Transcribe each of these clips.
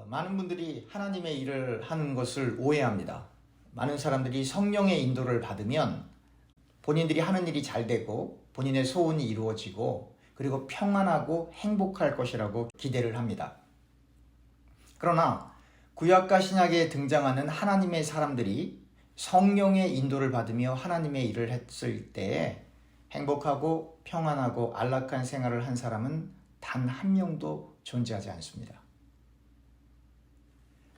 많은 분들이 하나님의 일을 하는 것을 오해합니다. 많은 사람들이 성령의 인도를 받으면 본인들이 하는 일이 잘 되고 본인의 소원이 이루어지고 그리고 평안하고 행복할 것이라고 기대를 합니다. 그러나 구약과 신약에 등장하는 하나님의 사람들이 성령의 인도를 받으며 하나님의 일을 했을 때 행복하고 평안하고 안락한 생활을 한 사람은 단 한 명도 존재하지 않습니다.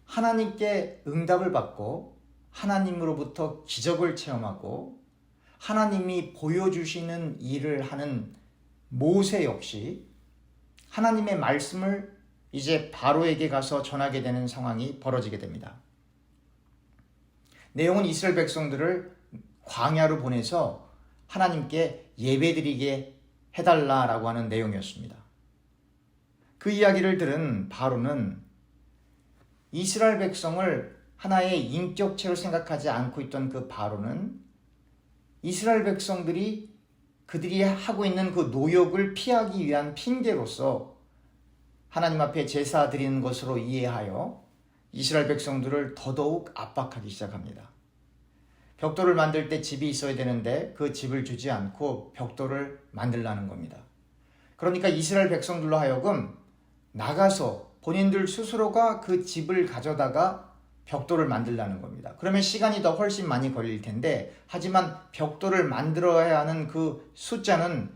하나님께 응답을 받고 하나님으로부터 기적을 체험하고 하나님이 보여주시는 일을 하는 모세 역시 하나님의 말씀을 이제 바로에게 가서 전하게 되는 상황이 벌어지게 됩니다. 내용은 이스라엘 백성들을 광야로 보내서 하나님께 예배드리게 해달라라고 하는 내용이었습니다. 그 이야기를 들은 바로는 이스라엘 백성을 하나의 인격체로 생각하지 않고 있던 그 바로는 이스라엘 백성들이 그들이 하고 있는 그 노역을 피하기 위한 핑계로서 하나님 앞에 제사 드리는 것으로 이해하여 이스라엘 백성들을 더더욱 압박하기 시작합니다. 벽돌을 만들 때 집이 있어야 되는데 그 집을 주지 않고 벽돌을 만들라는 겁니다. 그러니까 이스라엘 백성들로 하여금 나가서 본인들 스스로가 그 집을 가져다가 벽돌을 만들라는 겁니다. 그러면 시간이 더 훨씬 많이 걸릴 텐데 하지만 벽돌을 만들어야 하는 그 숫자는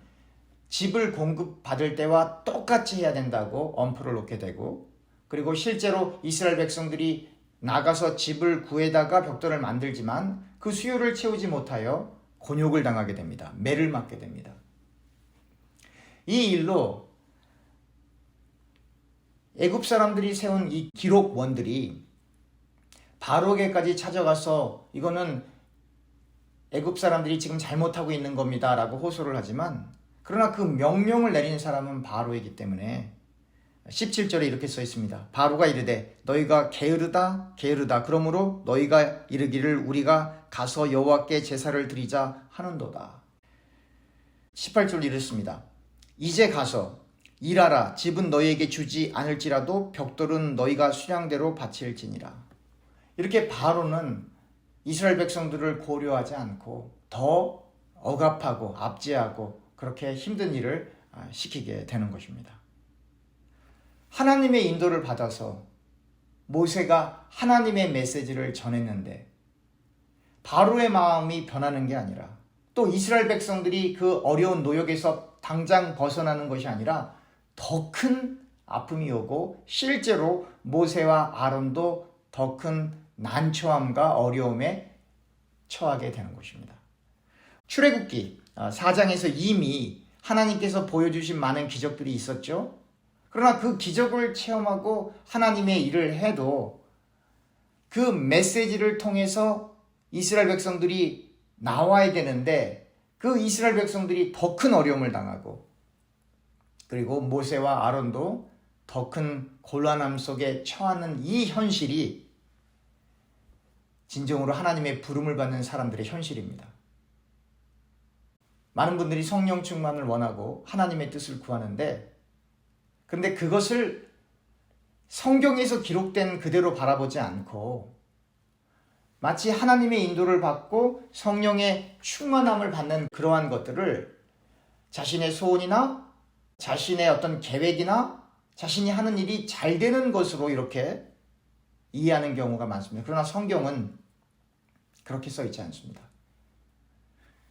집을 공급받을 때와 똑같이 해야 된다고 엄포를 놓게 되고 그리고 실제로 이스라엘 백성들이 나가서 집을 구해다가 벽돌을 만들지만 그 수요를 채우지 못하여 곤욕을 당하게 됩니다. 매를 맞게 됩니다. 이 일로 애굽 사람들이 세운 이 기록원들이 바로에게까지 찾아가서 이거는 애굽 사람들이 지금 잘못하고 있는 겁니다 라고 호소를 하지만 그러나 그 명령을 내린 사람은 바로이기 때문에 17절에 이렇게 써 있습니다. 바로가 이르되 너희가 게으르다 그러므로 너희가 이르기를 우리가 가서 여호와께 제사를 드리자 하는도다. 18절 이렇습니다. 이제 가서 일하라 집은 너희에게 주지 않을지라도 벽돌은 너희가 수량대로 바칠지니라. 이렇게 바로는 이스라엘 백성들을 고려하지 않고 더 억압하고 압제하고 그렇게 힘든 일을 시키게 되는 것입니다. 하나님의 인도를 받아서 모세가 하나님의 메시지를 전했는데 바로의 마음이 변하는 게 아니라 또 이스라엘 백성들이 그 어려운 노역에서 당장 벗어나는 것이 아니라 더 큰 아픔이 오고 실제로 모세와 아론도 더 큰 난처함과 어려움에 처하게 되는 것입니다. 출애굽기 4장에서 이미 하나님께서 보여주신 많은 기적들이 있었죠. 그러나 그 기적을 체험하고 하나님의 일을 해도 그 메시지를 통해서 이스라엘 백성들이 나와야 되는데 그 이스라엘 백성들이 더 큰 어려움을 당하고 그리고 모세와 아론도 더 큰 곤란함 속에 처하는 이 현실이 진정으로 하나님의 부름을 받는 사람들의 현실입니다. 많은 분들이 성령 충만을 원하고 하나님의 뜻을 구하는데 근데 그것을 성경에서 기록된 그대로 바라보지 않고 마치 하나님의 인도를 받고 성령의 충만함을 받는 그러한 것들을 자신의 소원이나 자신의 어떤 계획이나 자신이 하는 일이 잘 되는 것으로 이렇게 이해하는 경우가 많습니다. 그러나 성경은 그렇게 써 있지 않습니다.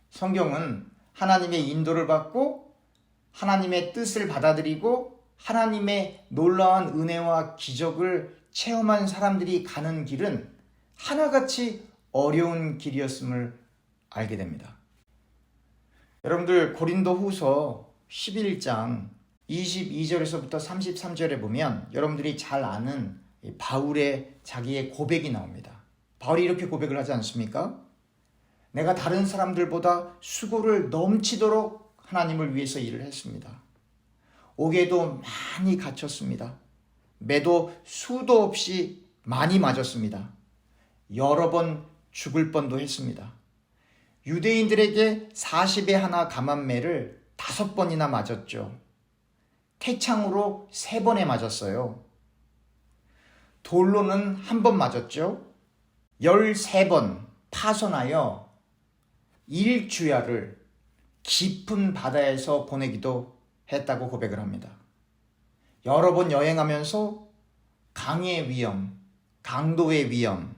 성경은 하나님의 인도를 받고 하나님의 뜻을 받아들이고 하나님의 놀라운 은혜와 기적을 체험한 사람들이 가는 길은 하나같이 어려운 길이었음을 알게 됩니다. 여러분들 고린도 후서 11장 22절에서부터 33절에 보면 여러분들이 잘 아는 바울의 자기의 고백이 나옵니다. 바울이 이렇게 고백을 하지 않습니까? 내가 다른 사람들보다 수고를 넘치도록 하나님을 위해서 일을 했습니다. 옥에도 많이 갇혔습니다. 매도 수도 없이 많이 맞았습니다. 여러 번 죽을 뻔도 했습니다. 유대인들에게 40에 하나 감한매를 5번이나 맞았죠. 태창으로 3번에 맞았어요. 돌로는 한 번 맞았죠. 13번 파손하여 일주야를 깊은 바다에서 보내기도 했다고 고백을 합니다. 여러 번 여행하면서 강의 위험, 강도의 위험,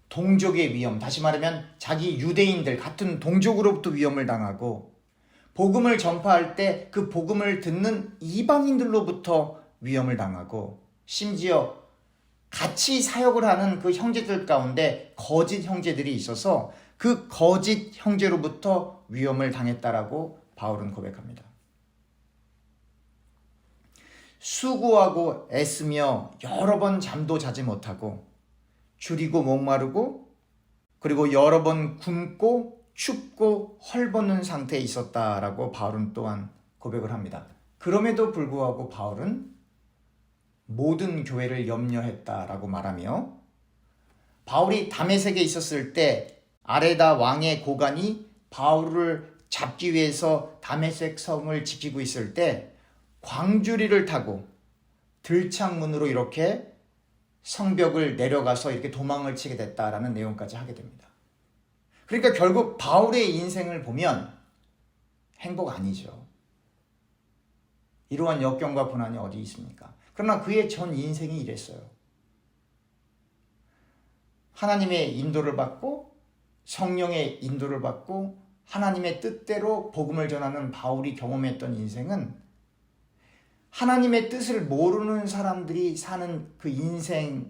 동족의 위험, 다시 말하면 자기 유대인들 같은 동족으로부터 위험을 당하고, 복음을 전파할 때 그 복음을 듣는 이방인들로부터 위험을 당하고, 심지어 같이 사역을 하는 그 형제들 가운데 거짓 형제들이 있어서 그 거짓 형제로부터 위험을 당했다라고 바울은 고백합니다. 수고하고 애쓰며 여러 번 잠도 자지 못하고 줄이고 목마르고 그리고 여러 번 굶고 춥고 헐벗는 상태에 있었다라고 바울은 또한 고백을 합니다. 그럼에도 불구하고 바울은 모든 교회를 염려했다라고 말하며, 바울이 다메섹에 있었을 때 아레다 왕의 고관이 바울을 잡기 위해서 다메섹 성을 지키고 있을 때 광주리를 타고 들창문으로 이렇게 성벽을 내려가서 이렇게 도망을 치게 됐다라는 내용까지 하게 됩니다. 그러니까 결국 바울의 인생을 보면 행복 아니죠. 이러한 역경과 고난이 어디 있습니까? 그러나 그의 전 인생이 이랬어요. 하나님의 인도를 받고 성령의 인도를 받고 하나님의 뜻대로 복음을 전하는 바울이 경험했던 인생은 하나님의 뜻을 모르는 사람들이 사는 그 인생이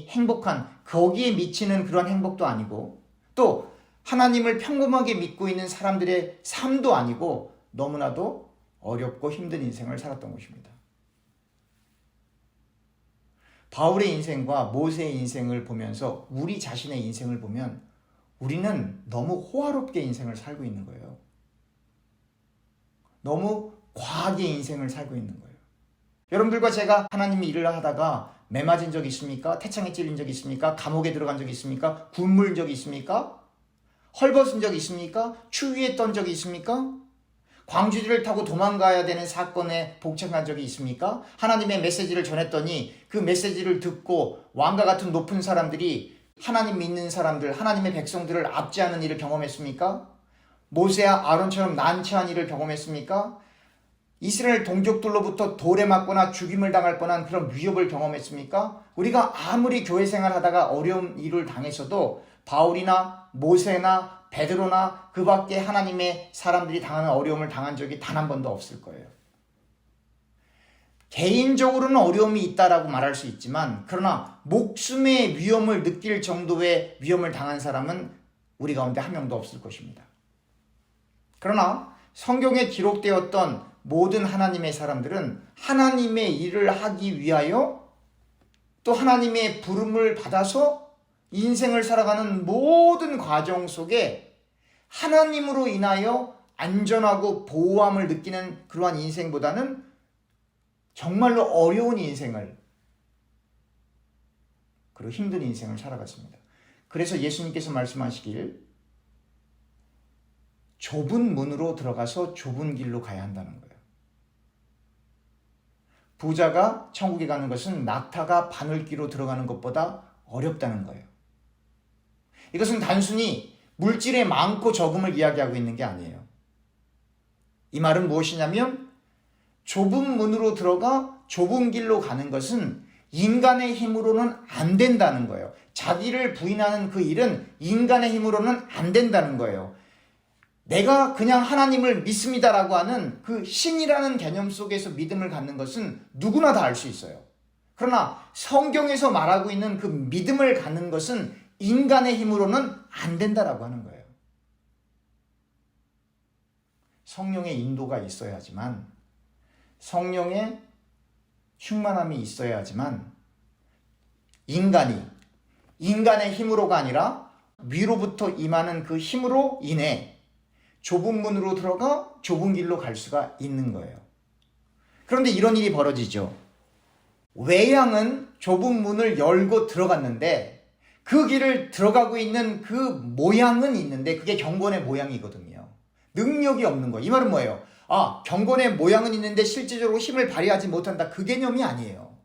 행복한, 거기에 미치는 그런 행복도 아니고, 또 하나님을 평범하게 믿고 있는 사람들의 삶도 아니고 너무나도 어렵고 힘든 인생을 살았던 것입니다. 바울의 인생과 모세의 인생을 보면서 우리 자신의 인생을 보면 우리는 너무 호화롭게 인생을 살고 있는 거예요. 너무 과하게 인생을 살고 있는 거예요. 여러분들과 제가 하나님의 일을 하다가 매 맞은 적 있습니까? 태창에 찔린 적 있습니까? 감옥에 들어간 적 있습니까? 굶은 적 있습니까? 헐벗은 적 있습니까? 추위했던 적이 있습니까? 광주리를 타고 도망가야 되는 사건에 복잡한 적이 있습니까? 하나님의 메시지를 전했더니 그 메시지를 듣고 왕과 같은 높은 사람들이 하나님 믿는 사람들, 하나님의 백성들을 압제하는 일을 경험했습니까? 모세와 아론처럼 난처한 일을 경험했습니까? 이스라엘 동족들로부터 돌에 맞거나 죽임을 당할 뻔한 그런 위협을 경험했습니까? 우리가 아무리 교회 생활하다가 어려운 일을 당했어도 바울이나 모세나 베드로나 그 밖에 하나님의 사람들이 당하는 어려움을 당한 적이 단 한 번도 없을 거예요. 개인적으로는 어려움이 있다라고 말할 수 있지만, 그러나 목숨의 위험을 느낄 정도의 위험을 당한 사람은 우리 가운데 한 명도 없을 것입니다. 그러나 성경에 기록되었던 모든 하나님의 사람들은 하나님의 일을 하기 위하여 또 하나님의 부름을 받아서 인생을 살아가는 모든 과정 속에 하나님으로 인하여 안전하고 보호함을 느끼는 그러한 인생보다는 정말로 어려운 인생을, 그리고 힘든 인생을 살아갔습니다. 그래서 예수님께서 말씀하시길 좁은 문으로 들어가서 좁은 길로 가야 한다는 거예요. 부자가 천국에 가는 것은 낙타가 바늘기로 들어가는 것보다 어렵다는 거예요. 이것은 단순히 물질의 많고 적음을 이야기하고 있는 게 아니에요. 이 말은 무엇이냐면 좁은 문으로 들어가 좁은 길로 가는 것은 인간의 힘으로는 안 된다는 거예요. 자기를 부인하는 그 일은 인간의 힘으로는 안 된다는 거예요. 내가 그냥 하나님을 믿습니다라고 하는 그 신이라는 개념 속에서 믿음을 갖는 것은 누구나 다 알 수 있어요. 그러나 성경에서 말하고 있는 그 믿음을 갖는 것은 인간의 힘으로는 안 된다라고 하는 거예요. 성령의 인도가 있어야지만, 성령의 충만함이 있어야지만 인간의 힘으로가 아니라 위로부터 임하는 그 힘으로 인해 좁은 문으로 들어가 좁은 길로 갈 수가 있는 거예요. 그런데 이런 일이 벌어지죠. 외양은 좁은 문을 열고 들어갔는데 그 길을 들어가고 있는 그 모양은 있는데 그게 경건의 모양이거든요. 능력이 없는 거예요. 이 말은 뭐예요? 경건의 모양은 있는데 실제적으로 힘을 발휘하지 못한다. 그 개념이 아니에요.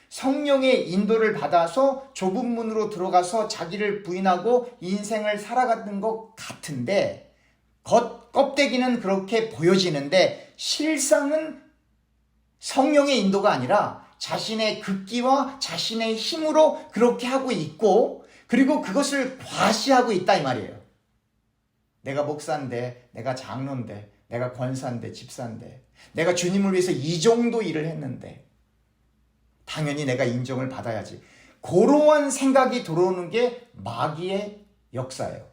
성령의 인도를 받아서 좁은 문으로 들어가서 자기를 부인하고 인생을 살아가는 것 같은데, 껍데기는 그렇게 보여지는데 실상은 성령의 인도가 아니라 자신의 극기와 자신의 힘으로 그렇게 하고 있고, 그리고 그것을 과시하고 있다 이 말이에요. 내가 목사인데, 내가 장로인데, 내가 권사인데, 집사인데, 내가 주님을 위해서 이 정도 일을 했는데 당연히 내가 인정을 받아야지. 그러한 생각이 들어오는 게 마귀의 역사예요.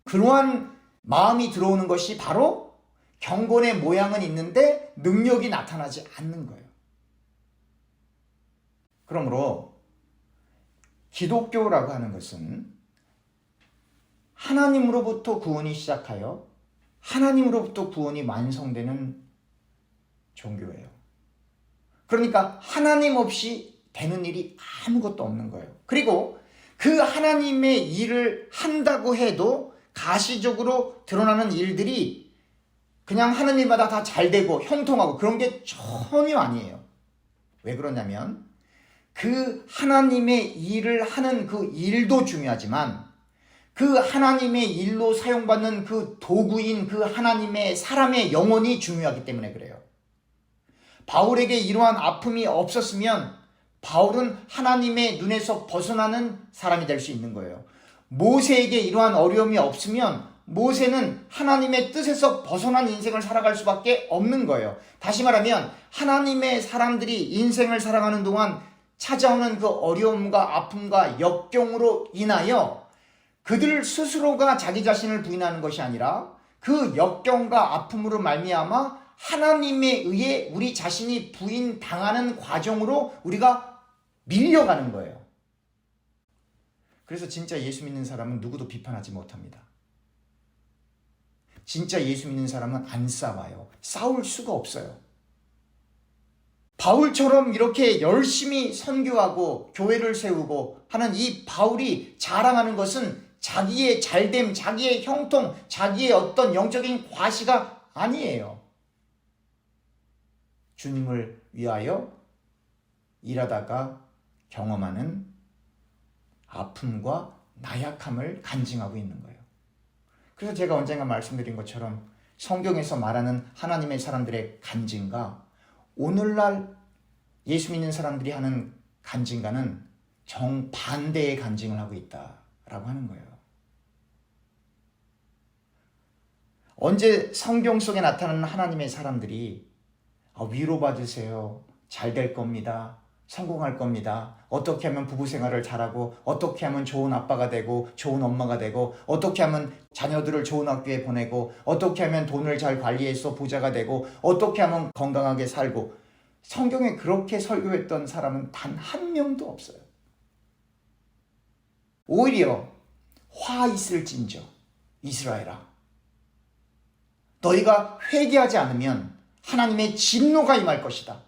그러한 마음이 들어오는 것이 바로 경건의 모양은 있는데 능력이 나타나지 않는 거예요. 그러므로 기독교라고 하는 것은 하나님으로부터 구원이 시작하여 하나님으로부터 구원이 완성되는 종교예요. 그러니까 하나님 없이 되는 일이 아무것도 없는 거예요. 그리고 그 하나님의 일을 한다고 해도 가시적으로 드러나는 일들이 그냥 하는 일마다 다 잘 되고 형통하고 그런 게 전혀 아니에요. 왜 그러냐면 그 하나님의 일을 하는 그 일도 중요하지만 그 하나님의 일로 사용받는 그 도구인 그 하나님의 사람의 영혼이 중요하기 때문에 그래요. 바울에게 이러한 아픔이 없었으면 바울은 하나님의 눈에서 벗어나는 사람이 될 수 있는 거예요. 모세에게 이러한 어려움이 없으면 모세는 하나님의 뜻에서 벗어난 인생을 살아갈 수밖에 없는 거예요. 다시 말하면 하나님의 사람들이 인생을 살아가는 동안 찾아오는 그 어려움과 아픔과 역경으로 인하여 그들 스스로가 자기 자신을 부인하는 것이 아니라 그 역경과 아픔으로 말미암아 하나님에 의해 우리 자신이 부인당하는 과정으로 우리가 밀려가는 거예요. 그래서 진짜 예수 믿는 사람은 누구도 비판하지 못합니다. 진짜 예수 믿는 사람은 안 싸워요. 싸울 수가 없어요. 바울처럼 이렇게 열심히 선교하고 교회를 세우고 하는 이 바울이 자랑하는 것은 자기의 잘됨, 자기의 형통, 자기의 어떤 영적인 과시가 아니에요. 주님을 위하여 일하다가 경험하는 아픔과 나약함을 간증하고 있는 거예요. 그래서 제가 언젠가 말씀드린 것처럼 성경에서 말하는 하나님의 사람들의 간증과 오늘날 예수 믿는 사람들이 하는 간증과는 정반대의 간증을 하고 있다라고 하는 거예요. 언제 성경 속에 나타나는 하나님의 사람들이 위로받으세요. 잘 될 겁니다. 성공할 겁니다. 어떻게 하면 부부 생활을 잘하고 어떻게 하면 좋은 아빠가 되고 좋은 엄마가 되고 어떻게 하면 자녀들을 좋은 학교에 보내고 어떻게 하면 돈을 잘 관리해서 부자가 되고 어떻게 하면 건강하게 살고 성경에 그렇게 설교했던 사람은 단 한 명도 없어요. 오히려 화 있을진저 이스라엘아 너희가 회개하지 않으면 하나님의 진노가 임할 것이다.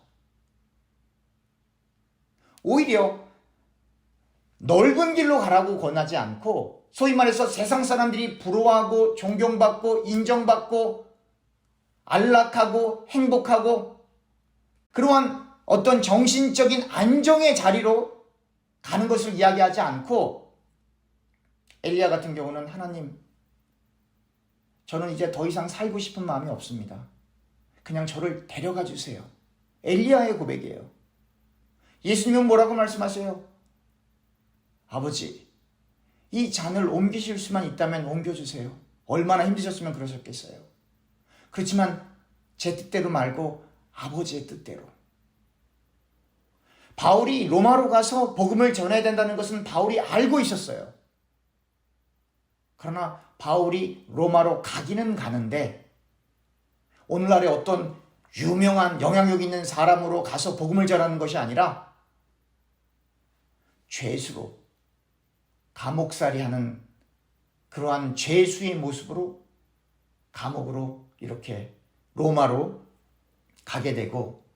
오히려 넓은 길로 가라고 권하지 않고 소위 말해서 세상 사람들이 부러워하고 존경받고 인정받고 안락하고 행복하고 그러한 어떤 정신적인 안정의 자리로 가는 것을 이야기하지 않고 엘리야 같은 경우는 하나님 저는 이제 더 이상 살고 싶은 마음이 없습니다. 그냥 저를 데려가 주세요. 엘리야의 고백이에요. 예수님은 뭐라고 말씀하세요? 아버지, 이 잔을 옮기실 수만 있다면 옮겨주세요. 얼마나 힘드셨으면 그러셨겠어요. 그렇지만 제 뜻대로 말고 아버지의 뜻대로. 바울이 로마로 가서 복음을 전해야 된다는 것은 바울이 알고 있었어요. 그러나 바울이 로마로 가기는 가는데 오늘날의 어떤 유명한 영향력 있는 사람으로 가서 복음을 전하는 것이 아니라 죄수로 감옥살이하는 그러한 죄수의 모습으로 감옥으로 이렇게 로마로 가게 되고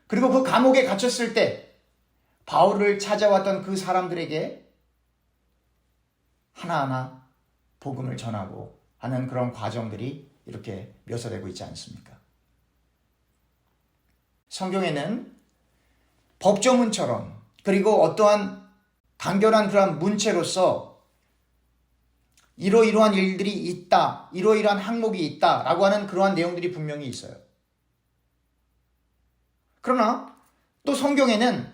그리고 그 감옥에 갇혔을 때 바울을 찾아왔던 그 사람들에게 하나하나 복음을 전하고 하는 그런 과정들이 이렇게 묘사되고 있지 않습니까? 성경에는 법조문처럼, 그리고 어떠한 간결한 그런 문체로서 이러이러한 일들이 있다, 이러이러한 항목이 있다라고 하는 그러한 내용들이 분명히 있어요. 그러나 또 성경에는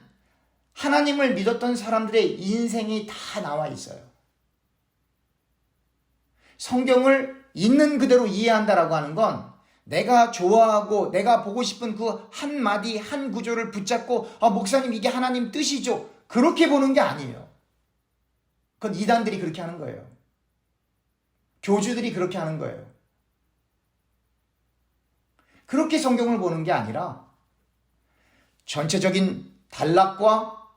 하나님을 믿었던 사람들의 인생이 다 나와 있어요. 성경을 있는 그대로 이해한다라고 하는 건 내가 좋아하고 내가 보고 싶은 그 한마디 한 구조를 붙잡고 목사님 이게 하나님 뜻이죠, 그렇게 보는 게 아니에요. 그건 이단들이 그렇게 하는 거예요. 교주들이 그렇게 하는 거예요. 그렇게 성경을 보는 게 아니라 전체적인 단락과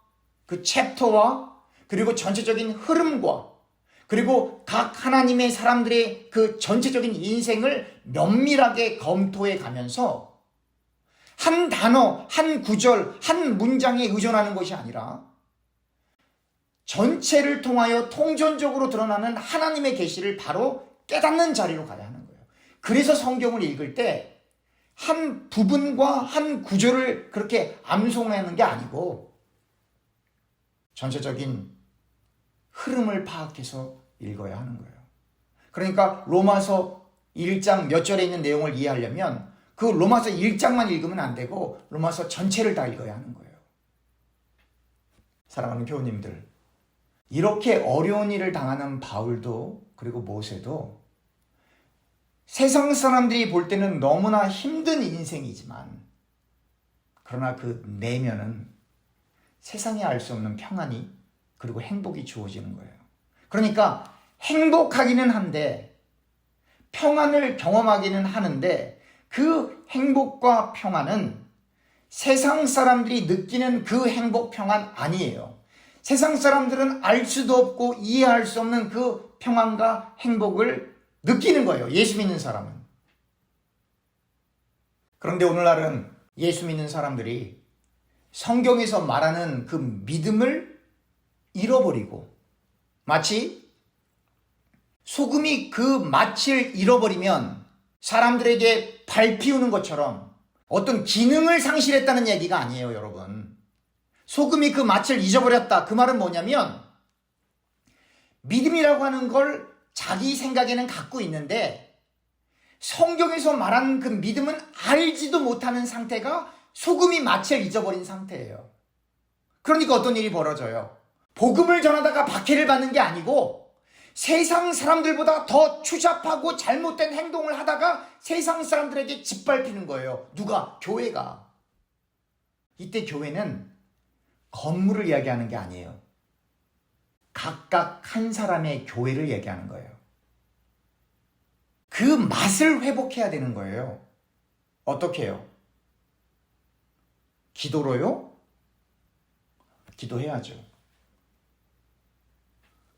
그 챕터와 그리고 전체적인 흐름과 그리고 각 하나님의 사람들의 그 전체적인 인생을 면밀하게 검토해 가면서 한 단어, 한 구절, 한 문장에 의존하는 것이 아니라 전체를 통하여 통전적으로 드러나는 하나님의 계시를 바로 깨닫는 자리로 가야 하는 거예요. 그래서 성경을 읽을 때 한 부분과 한 구절을 그렇게 암송하는 게 아니고 전체적인 흐름을 파악해서 읽어야 하는 거예요. 그러니까 로마서 1장 몇 절에 있는 내용을 이해하려면 그 로마서 1장만 읽으면 안 되고 로마서 전체를 다 읽어야 하는 거예요. 사랑하는 교우님들, 이렇게 어려운 일을 당하는 바울도 그리고 모세도 세상 사람들이 볼 때는 너무나 힘든 인생이지만 그러나 그 내면은 세상에 알 수 없는 평안이 그리고 행복이 주어지는 거예요. 그러니까 행복하기는 한데 평안을 경험하기는 하는데 그 행복과 평안은 세상 사람들이 느끼는 그 행복 평안 아니에요. 세상 사람들은 알 수도 없고 이해할 수 없는 그 평안과 행복을 느끼는 거예요. 예수 믿는 사람은. 그런데 오늘날은 예수 믿는 사람들이 성경에서 말하는 그 믿음을 잃어버리고 마치 소금이 그 맛을 잃어버리면 사람들에게 밟히우는 것처럼 어떤 기능을 상실했다는 얘기가 아니에요, 여러분. 소금이 그 맛을 잊어버렸다. 그 말은 뭐냐면 믿음이라고 하는 걸 자기 생각에는 갖고 있는데 성경에서 말하는 그 믿음은 알지도 못하는 상태가 소금이 맛을 잊어버린 상태예요. 그러니까 어떤 일이 벌어져요. 복음을 전하다가 박해를 받는 게 아니고 세상 사람들보다 더 추잡하고 잘못된 행동을 하다가 세상 사람들에게 짓밟히는 거예요. 누가? 교회가. 이때 교회는 건물을 이야기하는 게 아니에요. 각각 한 사람의 교회를 얘기하는 거예요. 그 맛을 회복해야 되는 거예요. 어떻게 해요? 기도로요? 기도해야죠.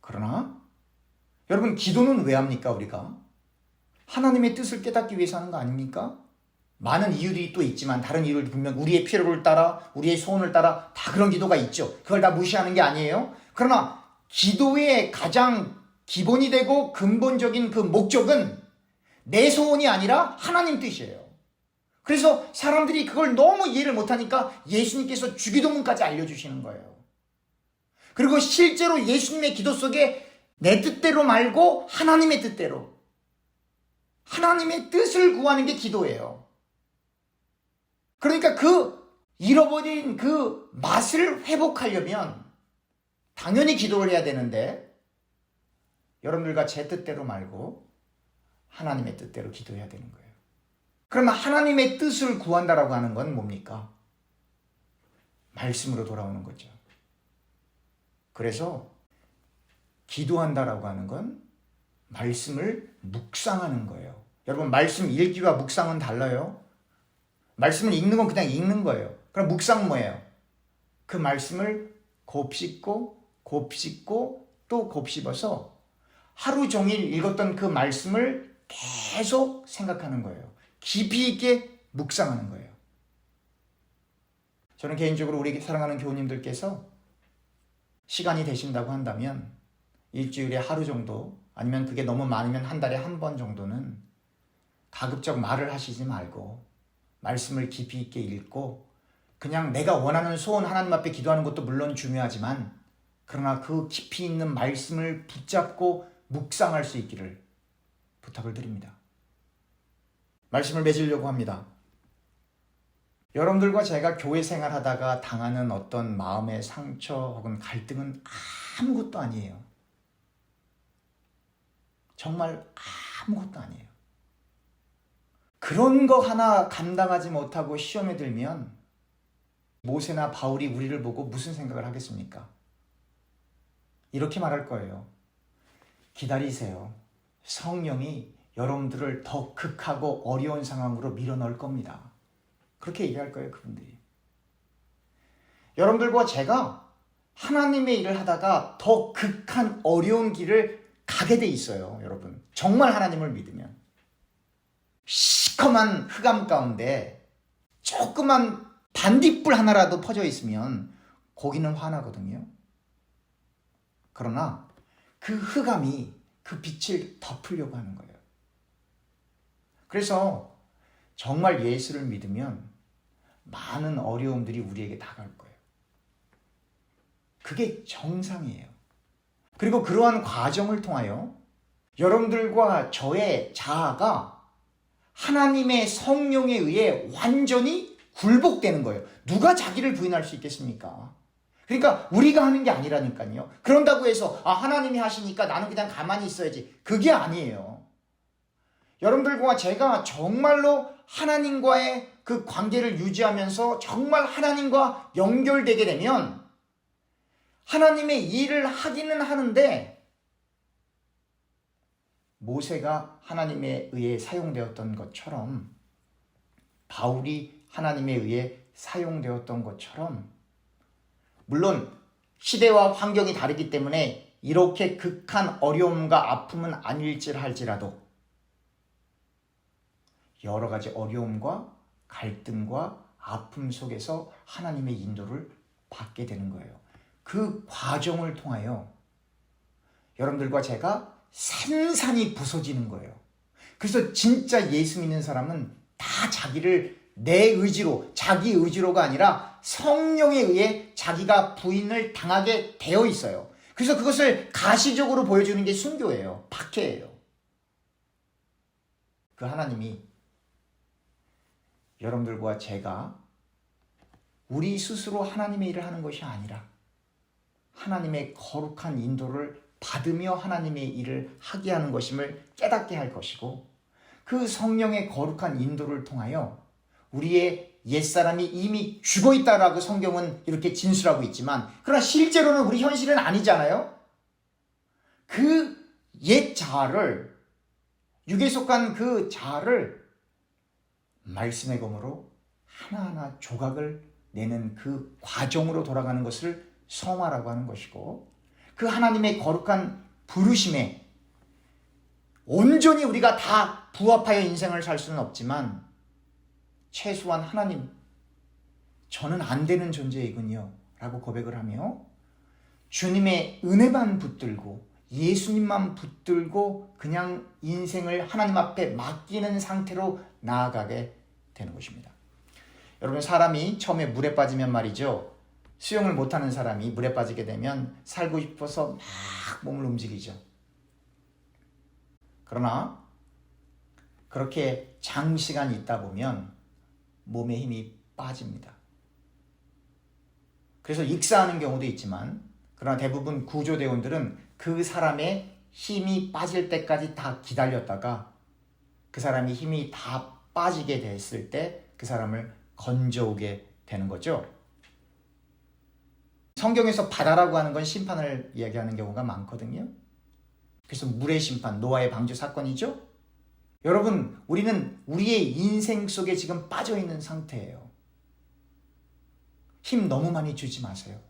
그러나 여러분, 기도는 왜 합니까? 우리가 하나님의 뜻을 깨닫기 위해서 하는 거 아닙니까? 많은 이유들이 또 있지만 다른 이유들 분명 우리의 필요를 따라 우리의 소원을 따라 다 그런 기도가 있죠. 그걸 다 무시하는 게 아니에요. 그러나 기도의 가장 기본이 되고 근본적인 그 목적은 내 소원이 아니라 하나님 뜻이에요. 그래서 사람들이 그걸 너무 이해를 못하니까 예수님께서 주기도문까지 알려주시는 거예요. 그리고 실제로 예수님의 기도 속에 내 뜻대로 말고 하나님의 뜻대로, 하나님의 뜻을 구하는 게 기도예요. 그러니까 그 잃어버린 그 맛을 회복하려면 당연히 기도를 해야 되는데 여러분들과 제 뜻대로 말고 하나님의 뜻대로 기도해야 되는 거예요. 그러면 하나님의 뜻을 구한다라고 하는 건 뭡니까? 말씀으로 돌아오는 거죠. 그래서 기도한다라고 하는 건 말씀을 묵상하는 거예요. 여러분, 말씀 읽기와 묵상은 달라요. 말씀을 읽는 건 그냥 읽는 거예요. 그럼 묵상 뭐예요? 그 말씀을 곱씹고 곱씹고 또 곱씹어서 하루 종일 읽었던 그 말씀을 계속 생각하는 거예요. 깊이 있게 묵상하는 거예요. 저는 개인적으로 우리 사랑하는 교우님들께서 시간이 되신다고 한다면 일주일에 하루 정도, 아니면 그게 너무 많으면 한 달에 한 번 정도는 가급적 말을 하시지 말고 말씀을 깊이 있게 읽고 그냥 내가 원하는 소원 하나님 앞에 기도하는 것도 물론 중요하지만 그러나 그 깊이 있는 말씀을 붙잡고 묵상할 수 있기를 부탁을 드립니다. 말씀을 맺으려고 합니다. 여러분들과 제가 교회 생활하다가 당하는 어떤 마음의 상처 혹은 갈등은 아무것도 아니에요. 정말 아무것도 아니에요. 그런 거 하나 감당하지 못하고 시험에 들면 모세나 바울이 우리를 보고 무슨 생각을 하겠습니까? 이렇게 말할 거예요. 기다리세요. 성령이 여러분들을 더 극하고 어려운 상황으로 밀어넣을 겁니다. 그렇게 얘기할 거예요, 그분들이. 여러분들과 제가 하나님의 일을 하다가 더 극한 어려운 길을 가게 돼 있어요, 여러분. 정말 하나님을 믿으면. 시커먼 흑암 가운데 조그만 반딧불 하나라도 퍼져 있으면 거기는 화나거든요. 그러나 그 흑암이 그 빛을 덮으려고 하는 거예요. 그래서 정말 예수를 믿으면 많은 어려움들이 우리에게 다가올 거예요. 그게 정상이에요. 그리고 그러한 과정을 통하여 여러분들과 저의 자아가 하나님의 성령에 의해 완전히 굴복되는 거예요. 누가 자기를 부인할 수 있겠습니까? 그러니까 우리가 하는 게 아니라니까요. 그런다고 해서 하나님이 하시니까 나는 그냥 가만히 있어야지. 그게 아니에요. 여러분들과 제가 정말로 하나님과의 그 관계를 유지하면서 정말 하나님과 연결되게 되면 하나님의 일을 하기는 하는데 모세가 하나님에 의해 사용되었던 것처럼 바울이 하나님에 의해 사용되었던 것처럼 물론 시대와 환경이 다르기 때문에 이렇게 극한 어려움과 아픔은 아닐지랄지라도 여러 가지 어려움과 갈등과 아픔 속에서 하나님의 인도를 받게 되는 거예요. 그 과정을 통하여 여러분들과 제가 산산이 부서지는 거예요. 그래서 진짜 예수 믿는 사람은 다 자기를 내 의지로, 자기 의지로가 아니라 성령에 의해 자기가 부인을 당하게 되어 있어요. 그래서 그것을 가시적으로 보여주는 게 순교예요. 박해예요. 그 하나님이 여러분들과 제가 우리 스스로 하나님의 일을 하는 것이 아니라 하나님의 거룩한 인도를 받으며 하나님의 일을 하게 하는 것임을 깨닫게 할 것이고 그 성령의 거룩한 인도를 통하여 우리의 옛사람이 이미 죽어 있다라고 성경은 이렇게 진술하고 있지만 그러나 실제로는 우리 현실은 아니잖아요. 그 옛 자아를 육에 속한 그 자아를 말씀의 검으로 하나하나 조각을 내는 그 과정으로 돌아가는 것을 성화라고 하는 것이고 그 하나님의 거룩한 부르심에 온전히 우리가 다 부합하여 인생을 살 수는 없지만 최소한 하나님, 저는 안 되는 존재이군요 라고 고백을 하며 주님의 은혜만 붙들고 예수님만 붙들고 그냥 인생을 하나님 앞에 맡기는 상태로 나아가게 되는 것입니다. 여러분, 사람이 처음에 물에 빠지면 말이죠. 수영을 못하는 사람이 물에 빠지게 되면 살고 싶어서 막 몸을 움직이죠. 그러나 그렇게 장시간 있다 보면 몸에 힘이 빠집니다. 그래서 익사하는 경우도 있지만 그러나 대부분 구조대원들은 그 사람의 힘이 빠질 때까지 다 기다렸다가 그 사람이 힘이 다 빠지게 됐을 때 그 사람을 건져오게 되는 거죠. 성경에서 바다라고 하는 건 심판을 이야기하는 경우가 많거든요. 그래서 물의 심판, 노아의 방주 사건이죠. 여러분, 우리는 우리의 인생 속에 지금 빠져있는 상태예요. 힘 너무 많이 주지 마세요.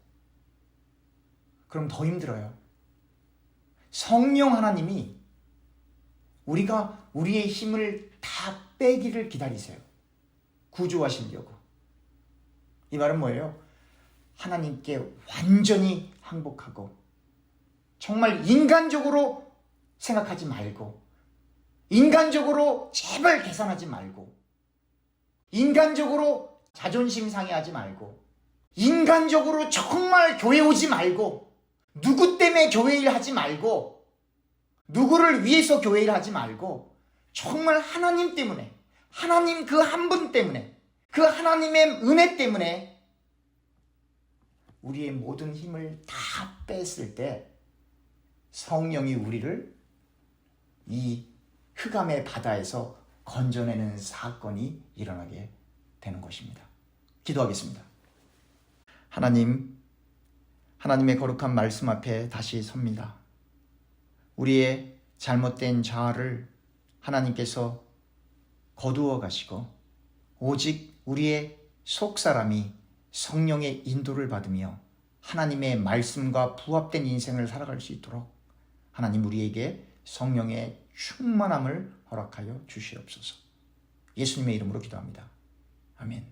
그럼 더 힘들어요. 성령 하나님이 우리가 우리의 힘을 다 빼기를 기다리세요. 구조하시려고. 이 말은 뭐예요? 하나님께 완전히 항복하고 정말 인간적으로 생각하지 말고 인간적으로 제발 계산하지 말고 인간적으로 자존심 상해하지 말고, 인간적으로 정말 교회 오지 말고, 누구 때문에 교회 일 하지 말고, 누구를 위해서 교회 일 하지 말고, 정말 하나님 때문에, 하나님 그 한 분 때문에, 그 하나님의 은혜 때문에 우리의 모든 힘을 다 뺐을 때 성령이 우리를 이 흑암의 바다에서 건져내는 사건이 일어나게 되는 것입니다. 기도하겠습니다. 하나님, 하나님의 거룩한 말씀 앞에 다시 섭니다. 우리의 잘못된 자아를 하나님께서 거두어 가시고 오직 우리의 속사람이 성령의 인도를 받으며 하나님의 말씀과 부합된 인생을 살아갈 수 있도록 하나님 우리에게 성령의 충만함을 허락하여 주시옵소서. 예수님의 이름으로 기도합니다. 아멘.